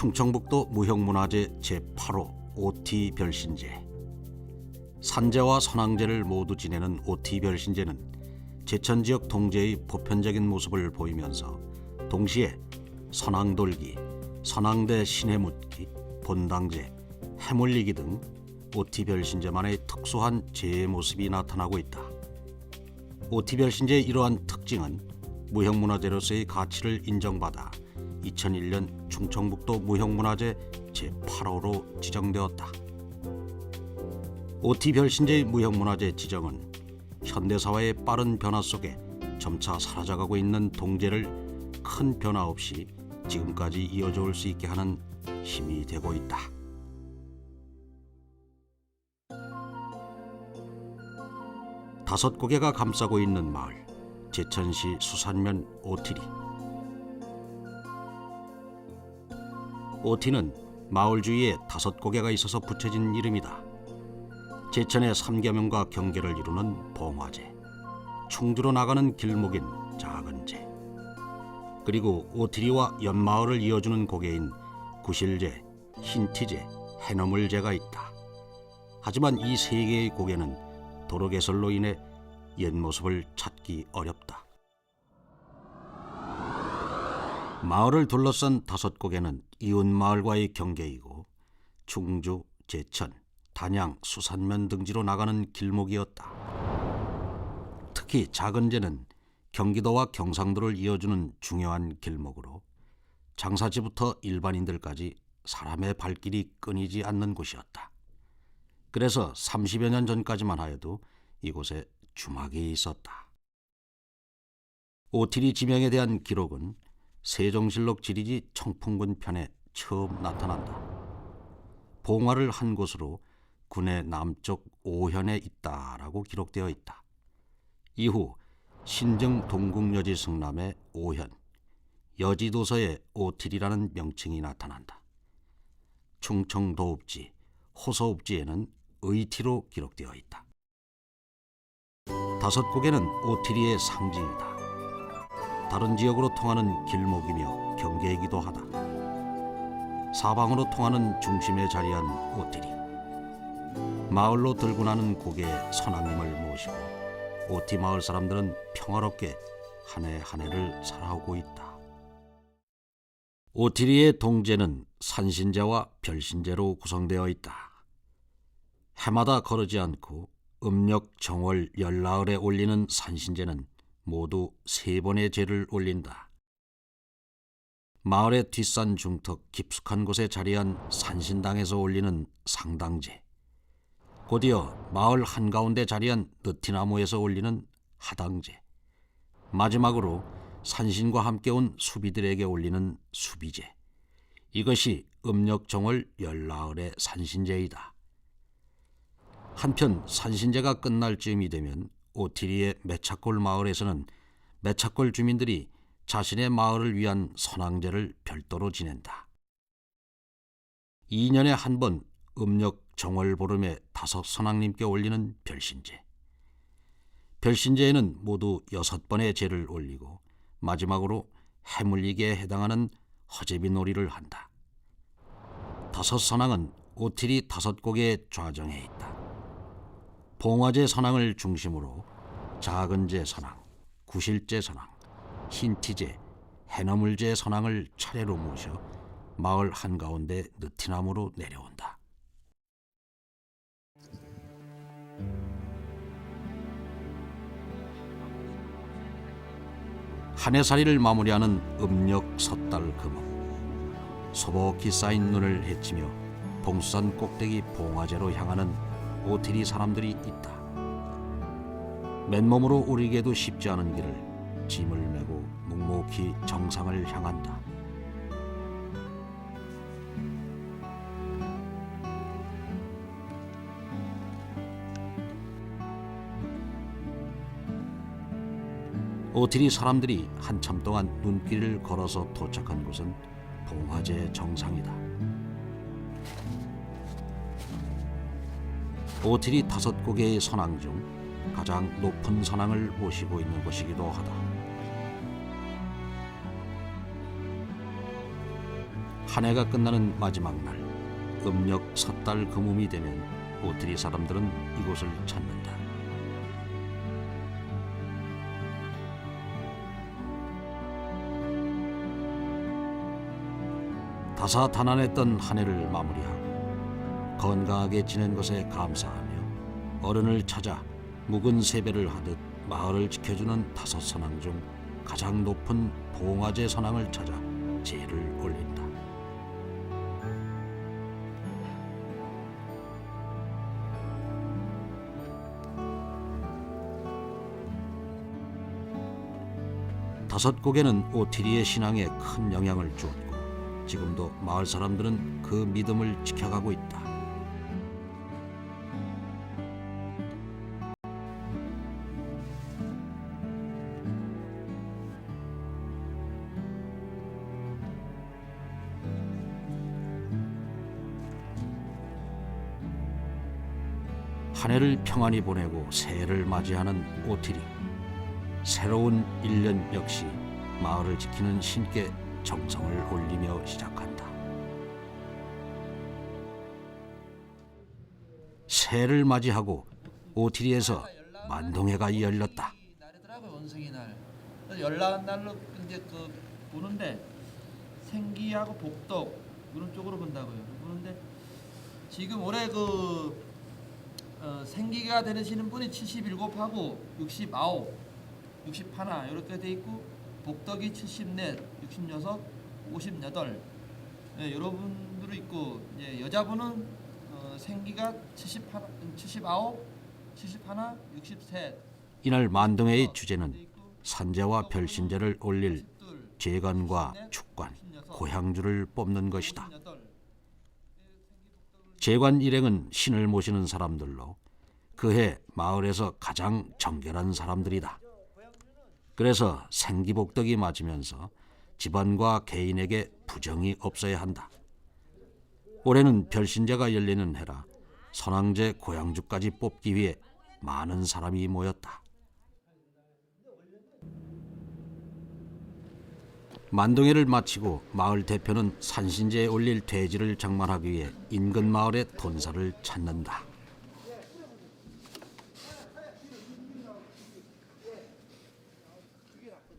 충청북도 무형문화재 제8호 오티 별신제. 산제와 선앙제를 모두 지내는 오티 별신제는 제천 지역 동제의 보편적인 모습을 보이면서 동시에 선앙돌기, 선앙대 신해묻기, 본당제, 해물리기 등 오티 별신제만의 특수한 제의 모습이 나타나고 있다. 오티 별신제의 이러한 특징은 무형문화재로서의 가치를 인정받아 2001년 충청북도 무형문화재 제8호로 지정되었다. 오티 별신제의 무형문화재 지정은 현대사회의 빠른 변화 속에 점차 사라져가고 있는 동제를 큰 변화 없이 지금까지 이어져 올 수 있게 하는 힘이 되고 있다. 다섯 고개가 감싸고 있는 마을, 제천시 수산면 오티리. 오티는 마을 주위에 다섯 고개가 있어서 붙여진 이름이다. 제천의 삼계면과 경계를 이루는 봉화제, 충주로 나가는 길목인 작은제, 그리고 오티리와 연마을을 이어주는 고개인 구실제, 흰티제, 해너물제가 있다. 하지만 이 세 개의 고개는 도로 개설로 인해 옛 모습을 찾기 어렵다. 마을을 둘러싼 다섯 고개는 이웃 마을과의 경계이고 충주, 제천, 단양, 수산면 등지로 나가는 길목이었다. 특히 작은제는 경기도와 경상도를 이어주는 중요한 길목으로 장사지부터 일반인들까지 사람의 발길이 끊이지 않는 곳이었다. 그래서 30여 년 전까지만 하여도 이곳에 주막이 있었다. 오티리 지명에 대한 기록은 세종실록 지리지 청풍군 편에 처음 나타난다. 봉화를 한 곳으로 군의 남쪽 오현에 있다라고 기록되어 있다. 이후 신정 동국여지 승람의 오현, 여지도서의 오티리라는 명칭이 나타난다. 충청도읍지, 호서읍지에는 의티로 기록되어 있다. 다섯 고개는 오티리의 상징이다. 다른 지역으로 통하는 길목이며 경계이기도 하다. 사방으로 통하는 중심에 자리한 오티리. 마을로 들고 나는 고개에 선앙님을 모시고 오티 마을 사람들은 평화롭게 한 해 한 해를 살아오고 있다. 오티리의 동제는 산신제와 별신제로 구성되어 있다. 해마다 거르지 않고 음력 정월 열나흘에 올리는 산신제는 모두 3번의 제를 올린다. 마을의 뒷산 중턱 깊숙한 곳에 자리한 산신당에서 올리는 상당제, 곧이어 마을 한가운데 자리한 느티나무에서 올리는 하당제, 마지막으로 산신과 함께 온 수비들에게 올리는 수비제, 이것이 음력 정월 열나흘의 산신제이다. 한편 산신제가 끝날 즈음이 되면 오티리의 매차골 마을에서는 매차골 주민들이 자신의 마을을 위한 선앙제를 별도로 지낸다. 2년에 한 번 음력 정월 보름에 다섯 선앙님께 올리는 별신제. 별신제에는 모두 6번의 제를 올리고 마지막으로 해물리기에 해당하는 허제비 놀이를 한다. 다섯 선앙은 오티리 다섯 고개의 좌정에 있다. 봉화제 선앙을 중심으로 작은제 선앙, 구실제 선앙, 흰티제, 해너물제 선앙을 차례로 모셔 마을 한가운데 느티나무로 내려온다. 한 해살이를 마무리하는 음력 섣달 금음, 소복히 쌓인 눈을 헤치며 봉수산 꼭대기 봉화제로 향하는 오티리 사람들이 있다. 맨몸으로 오르기에도 쉽지 않은 길을 짐을 메고 묵묵히 정상을 향한다. 오티리 사람들이 한참 동안 눈길을 걸어서 도착한 곳은 봉화제 정상이다. 오티리 다섯 고개의 선앙 중 가장 높은 선앙을 모시고 있는 곳이기도 하다. 한 해가 끝나는 마지막 날, 음력 섣달 금음이 되면 오트리 사람들은 이곳을 찾는다. 다사다난했던 한 해를 마무리하고 건강하게 지낸 것에 감사하며 어른을 찾아 묵은 세배를 하듯 마을을 지켜주는 5선왕 중 가장 높은 봉화제 선왕을 찾아 제를 올린다. 다섯곡에는 오티리의 신앙에 큰 영향을 주었고 지금도 마을 사람들은 그 믿음을 지켜가고 있다. 한 해를 평안히 보내고 새해를 맞이하는 오티리. 새로운 1년 역시 마을을 지키는 신께 정성을 올리며 시작한다. 새해를 맞이하고 오티리에서 만동회가 열렸다. 날이더라고요, 원숭이 날. 열나는 날로 이제 보는데 생기하고 복덕 이런 쪽으로 본다고요. 보는데 지금 올해 생기가 되시는 분이 77하고 69, 61 이렇게 돼 있고 복덕이 74, 66, 58 여러분들이 있고 여자분은 생기가 79, 71, 63. 이날 만동회의 주제는 산제와 별신제를 올릴 재관과 축관, 고향주를 뽑는 것이다. 재관 일행은 신을 모시는 사람들로 그해 마을에서 가장 정결한 사람들이다. 그래서 생기복덕이 맞으면서 집안과 개인에게 부정이 없어야 한다. 올해는 별신제가 열리는 해라 선왕제 고향주까지 뽑기 위해 많은 사람이 모였다. 만동회를 마치고 마을 대표는 산신제에 올릴 돼지를 장만하기 위해 인근 마을의 돈사를 찾는다.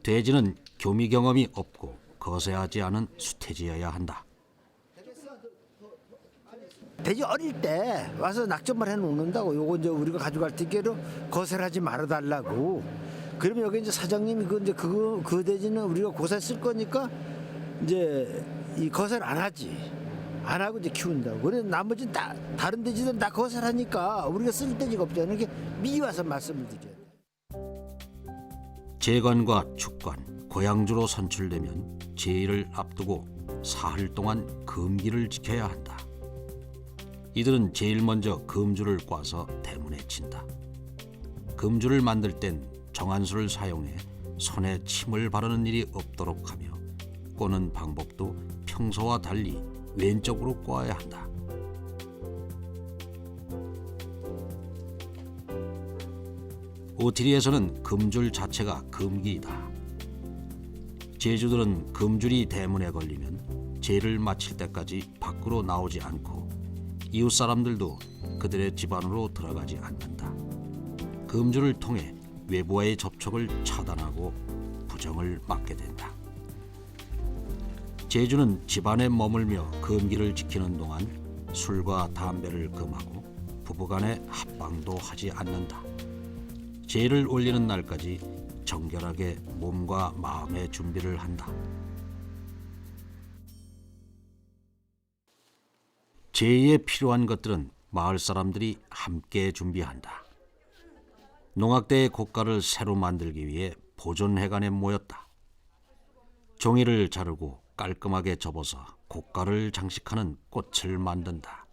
돼지는 교미 경험이 없고 거세하지 않은 수태지여야 한다. 돼지 어릴 때 와서 낙점을 해놓는다고. 요거 이제 우리가 가져갈 때께로 거절하지 말아달라고. 그러면 여기 이제 사장님이 그 돼지는 우리가 고사 쓸 거니까 이제 이 거절 안 하지. 안 하고 이제 키운다고. 그래 나머지 다른 돼지들은 다 거절하니까 우리가 쓸 돼지가 없잖아. 이렇게 미리 와서 말씀을 드려야 돼. 재관과 축관, 고향주로 선출되면 제의를 앞두고 사흘 동안 금기를 지켜야 한다. 이들은 제일 먼저 금주를 꽈서 대문에 친다. 금주를 만들 땐 정한수를 사용해 손에 침을 바르는 일이 없도록 하며 꼬는 방법도 평소와 달리 왼쪽으로 꽈야 한다. 오티리에서는 금줄 자체가 금기이다. 제주들은 금줄이 대문에 걸리면 제를 마칠 때까지 밖으로 나오지 않고 이웃 사람들도 그들의 집안으로 들어가지 않는다. 금줄을 통해 외부와의 접촉을 차단하고 부정을 막게 된다. 제주는 집안에 머물며 금기를 지키는 동안 술과 담배를 금하고 부부간의 합방도 하지 않는다. 제를 올리는 날까지 정결하게 몸과 마음의 준비를 한다. 제에 필요한 것들은 마을 사람들이 함께 준비한다. 농악대의 곡가를 새로 만들기 위해 보존회관에 모였다. 종이를 자르고 깔끔하게 접어서 곡가를 장식하는 꽃을 만든다.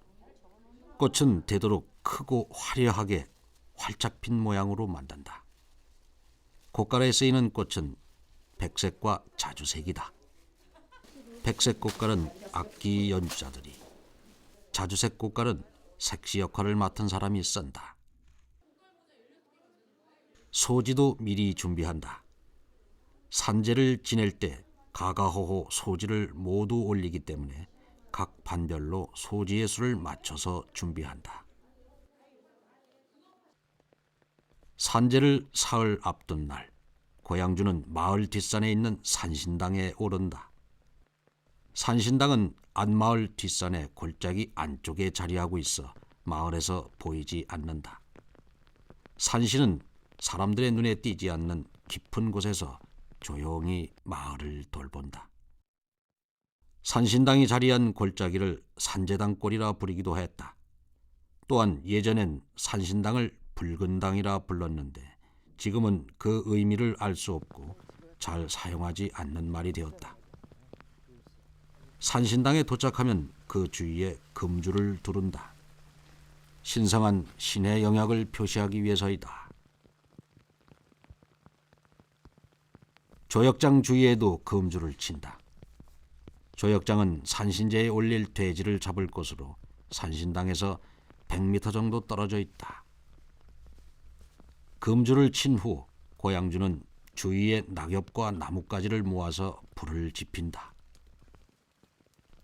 꽃은 되도록 크고 화려하게 활짝 핀 모양으로 만든다. 곡가에 쓰이는 꽃은 백색과 자주색이다. 백색 꽃갈은 악기 연주자들이, 자주색 꽃갈은 색시 역할을 맡은 사람이 쓴다. 소지도 미리 준비한다. 산제를 지낼 때 가가호호 소지를 모두 올리기 때문에 각 반별로 소지의 수를 맞춰서 준비한다. 산제를 사흘 앞둔 날, 고양주는 마을 뒷산에 있는 산신당에 오른다. 산신당은 안마을 뒷산의 골짜기 안쪽에 자리하고 있어 마을에서 보이지 않는다. 산신은 사람들의 눈에 띄지 않는 깊은 곳에서 조용히 마을을 돌본다. 산신당이 자리한 골짜기를 산제당골이라 부르기도 했다. 또한 예전엔 산신당을 붉은당이라 불렀는데 지금은 그 의미를 알 수 없고 잘 사용하지 않는 말이 되었다. 산신당에 도착하면 그 주위에 금주를 두른다. 신성한 신의 영약을 표시하기 위해서이다. 조역장 주위에도 금주를 친다. 조역장은 산신제에 올릴 돼지를 잡을 곳으로 산신당에서 100m 정도 떨어져 있다. 금주를 친 후 고양주는 주위에 낙엽과 나뭇가지를 모아서 불을 지핀다.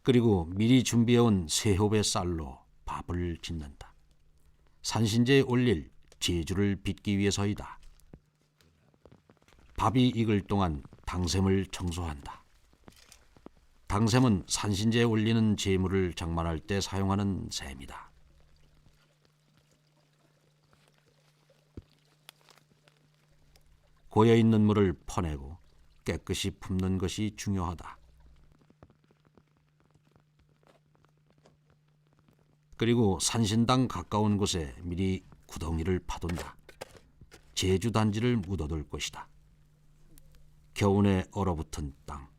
그리고 미리 준비해온 새호배 쌀로 밥을 짓는다. 산신제에 올릴 제주를 빚기 위해서이다. 밥이 익을 동안 당샘을 청소한다. 당샘은 산신제에 올리는 제물을 장만할 때 사용하는 샘이다. 고여있는 물을 퍼내고 깨끗이 품는 것이 중요하다. 그리고 산신당 가까운 곳에 미리 구덩이를 파둔다. 제주 단지를 묻어둘 것이다. 겨우내 얼어붙은 땅,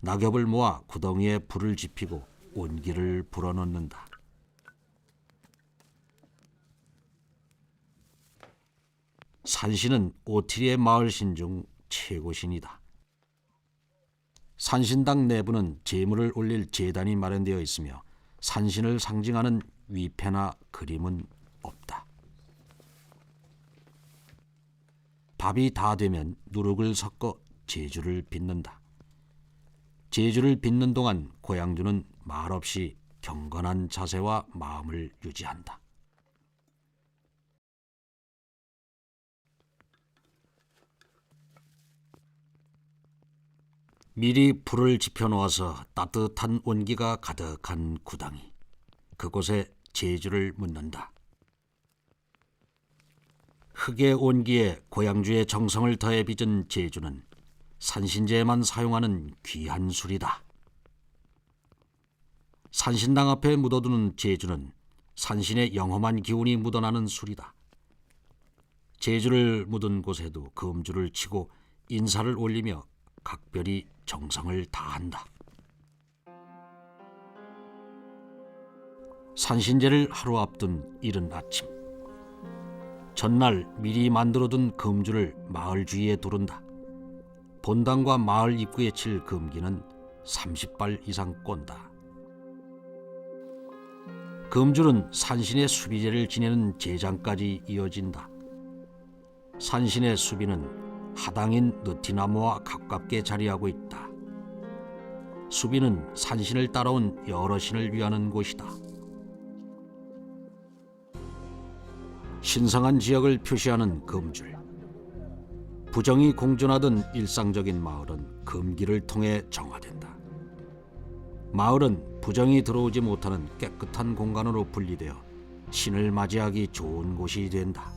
낙엽을 모아 구덩이에 불을 지피고 온기를 불어넣는다. 산신은 오티리의 마을신 중 최고신이다. 산신당 내부는 제물을 올릴 제단이 마련되어 있으며 산신을 상징하는 위패나 그림은 없다. 밥이 다 되면 누룩을 섞어 제주를 빚는다. 제주를 빚는 동안 고양주는 말없이 경건한 자세와 마음을 유지한다. 미리 불을 지펴놓아서 따뜻한 온기가 가득한 구덩이, 그곳에 제주를 묻는다. 흙의 온기에 고양주의 정성을 더해 빚은 제주는 산신제에만 사용하는 귀한 술이다. 산신당 앞에 묻어두는 제주는 산신의 영험한 기운이 묻어나는 술이다. 제주를 묻은 곳에도 금주를 치고 인사를 올리며 각별히 정성을 다한다. 산신제를 하루 앞둔 이른 아침, 전날 미리 만들어둔 금주를 마을 주위에 두른다. 본당과 마을 입구에 칠 금기는 30발 이상 꼰다. 금줄은 산신의 수비제를 지내는 제장까지 이어진다. 산신의 수비는 하당인 느티나무와 가깝게 자리하고 있다. 수비는 산신을 따라온 여러 신을 위하는 곳이다. 신성한 지역을 표시하는 금줄. 부정이 공존하던 일상적인 마을은 금기를 통해 정화된다. 마을은 부정이 들어오지 못하는 깨끗한 공간으로 분리되어 신을 맞이하기 좋은 곳이 된다.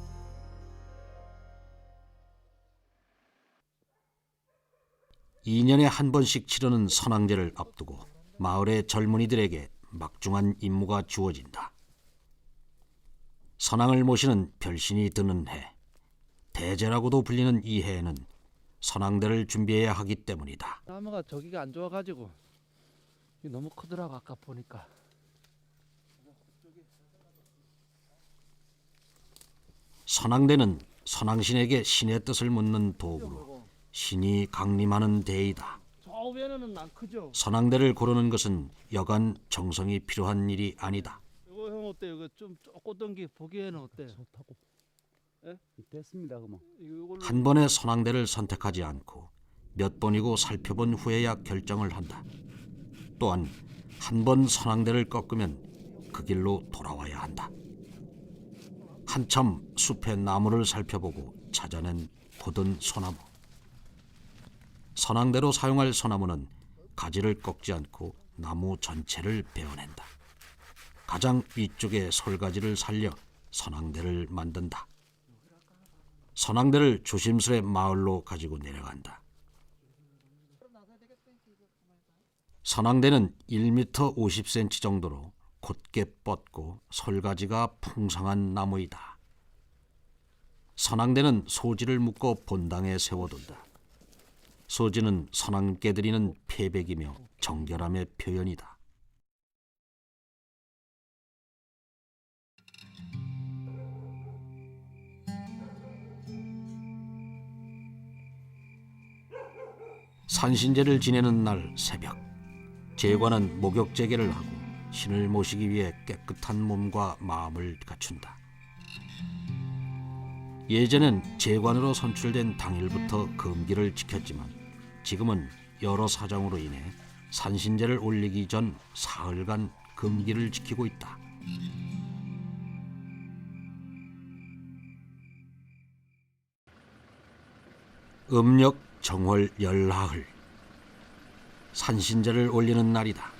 (2년에) 한 번씩 치르는 선왕제를 앞두고 마을의 젊은이들에게 막중한 임무가 주어진다. 선왕을 모시는 별신이 드는 해, 대제라고도 불리는 이 해에는 선왕대를 준비해야 하기 때문이다. 나무가 저기가 안 좋아가지고 너무 크더라고 아까 보니까. 선왕대는 선왕신에게 신의 뜻을 묻는 도구로 신이 강림하는 대이다. 좌우에는 안 크죠? 선왕대를 고르는 것은 여간 정성이 필요한 일이 아니다. 이거 형 어때? 이거 좀 꺾었던 게 보기에는 어때? 좋다고. 예? 됐습니다, 그만. 이걸로 한 번에 선왕대를 선택하지 않고 몇 번이고 살펴본 후에야 결정을 한다. 또한 한 번 선앙대를 꺾으면 그 길로 돌아와야 한다. 한참 숲의 나무를 살펴보고 찾아낸 곧은 소나무. 선앙대로 사용할 소나무는 가지를 꺾지 않고 나무 전체를 베어낸다. 가장 위쪽에 솔가지를 살려 선앙대를 만든다. 선앙대를 조심스레 마을로 가지고 내려간다. 선앙대는 1m 50cm 정도로 곧게 뻗고 솔가지가 풍성한 나무이다. 선앙대는 소지를 묶어 본당에 세워둔다. 소지는 선앙께 드리는 패백이며 정결함의 표현이다. 산신제를 지내는 날 새벽, 제관은 목욕제계를 하고 신을 모시기 위해 깨끗한 몸과 마음을 갖춘다. 예전엔 제관으로 선출된 당일부터 금기를 지켰지만 지금은 여러 사정으로 인해 산신제를 올리기 전 사흘간 금기를 지키고 있다. 음력 정월 열나흘, 산신제를 올리는 날이다.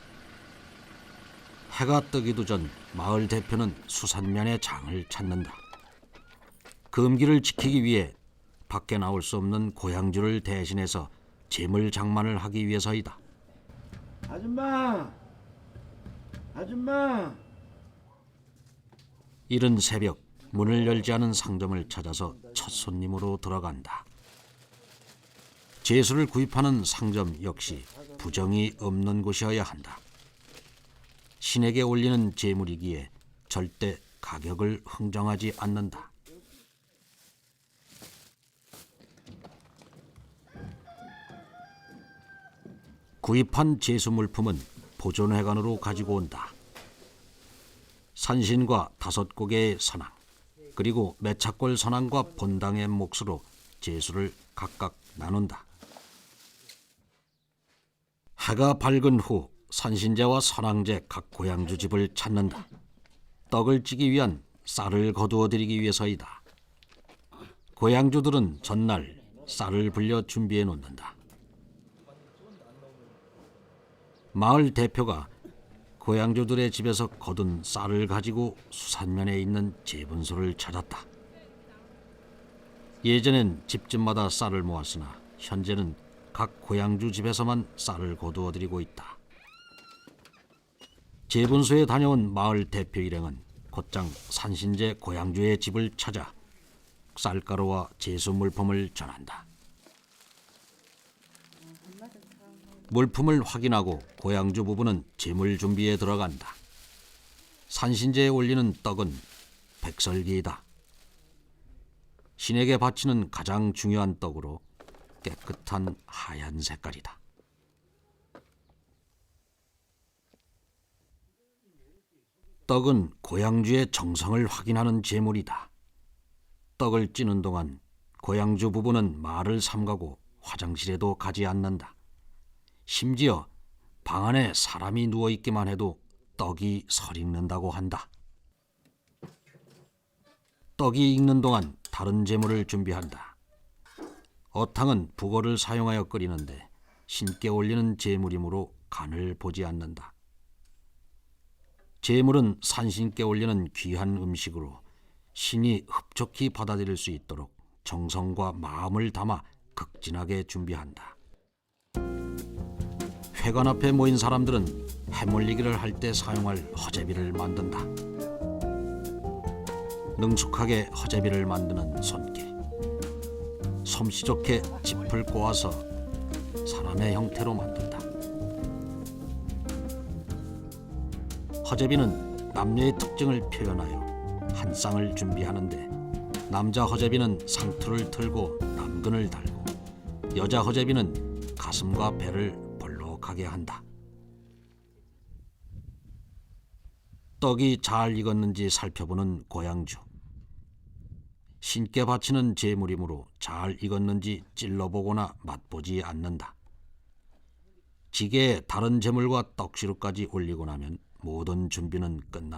해가 뜨기도 전 마을 대표는 수산면의 장을 찾는다. 금기를 지키기 위해 밖에 나올 수 없는 고향주를 대신해서 재물 장만을 하기 위해서이다. 아줌마, 아줌마. 이른 새벽 문을 열지 않은 상점을 찾아서 첫 손님으로 들어간다. 제수를 구입하는 상점 역시 부정이 없는 곳이어야 한다. 신에게 올리는 제물이기에 절대 가격을 흥정하지 않는다. 구입한 제수 물품은 보존회관으로 가지고 온다. 산신과 5고개의 선앙, 그리고 매차골 선앙과 본당의 몫으로 제수를 각각 나눈다. 해가 밝은 후 산신제와 선앙제 각 고향주 집을 찾는다. 떡을 찌기 위한 쌀을 거두어 드리기 위해서이다. 고향주들은 전날 쌀을 불려 준비해 놓는다. 마을 대표가 고향주들의 집에서 거둔 쌀을 가지고 수산면에 있는 제분소를 찾았다. 예전엔 집집마다 쌀을 모았으나 현재는 각 고향주 집에서만 쌀을 거두어 드리고 있다. 제분소에 다녀온 마을 대표 일행은 곧장 산신제 고향주의 집을 찾아 쌀가루와 제수 물품을 전한다. 물품을 확인하고 고향주 부부는 제물 준비에 들어간다. 산신제에 올리는 떡은 백설기이다. 신에게 바치는 가장 중요한 떡으로 깨끗한 하얀 색깔이다. 떡은 고향주의 정성을 확인하는 제물이다. 떡을 찌는 동안 고향주 부부는 말을 삼가고 화장실에도 가지 않는다. 심지어 방 안에 사람이 누워있기만 해도 떡이 설익는다고 한다. 떡이 익는 동안 다른 제물을 준비한다. 어탕은 북어를 사용하여 끓이는데 신께 올리는 제물이므로 간을 보지 않는다. 제물은 산신께 올리는 귀한 음식으로 신이 흡족히 받아들일 수 있도록 정성과 마음을 담아 극진하게 준비한다. 회관 앞에 모인 사람들은 해물리기를 할 때 사용할 허제비를 만든다. 능숙하게 허제비를 만드는 손길, 솜씨 좋게 짚을 꼬아서 사람의 형태로 만든다. 허제비는 남녀의 특징을 표현하여 한 쌍을 준비하는데 남자 허제비는 상투를 틀고 남근을 달고 여자 허제비는 가슴과 배를 볼록하게 한다. 떡이 잘 익었는지 살펴보는 고향주. 신께 바치는 제물이므로 잘 익었는지 찔러보거나 맛보지 않는다. 지게에 다른 재물과 떡시루까지 올리고 나면 모든 준비는 끝났다.